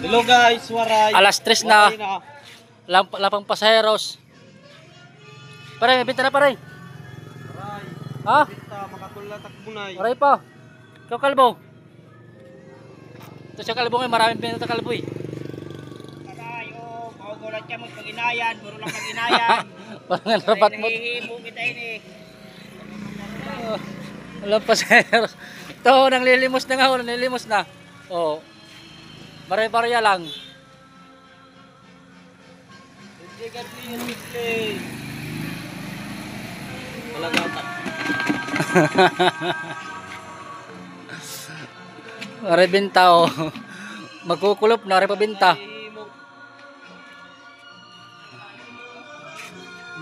Hello guys, waray. Alas 3 na. Lapang pasaheros. Pare, may binta na pare. Waray. Ha? Binta, makatulat takbunay. Waray pa. Ikaw kalbo. Ito siya kalbo ngayon, maraming binta kalbo eh. Aray, oh, maugulat ka magpag-inayan, puro lang pag-inayan. Parang rapat mo. Nahihimo kita ini. Walang pasaheros. Ito, nanglilimos na nga, nanglilimos na. Oo. Bare-barya lang. Hindi ka clear, display. Talaga tak. Are binta oh. Magkukulop na are pabinta.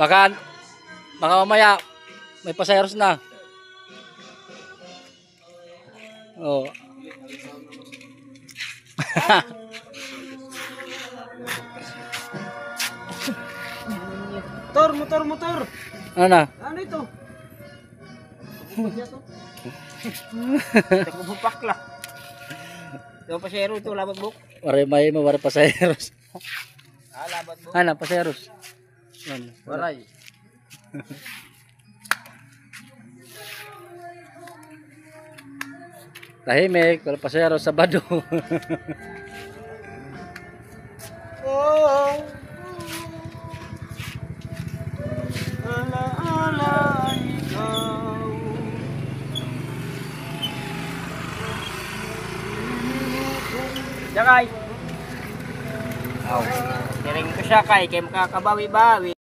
Baka mamaya may pasaheros na. Oh. Motor. Ano na? Ano ito? Nagbubupak lang. Yung pasero ito, labat buk. Waray may waray pasaheros. Labat buk. Ano, pasaheros. Ano? Waray. Tahimik, wala pasaheros, Sabado. Oh. Ala ikaw. Jakay. Tiring ko siya kay makakabawi-bawi.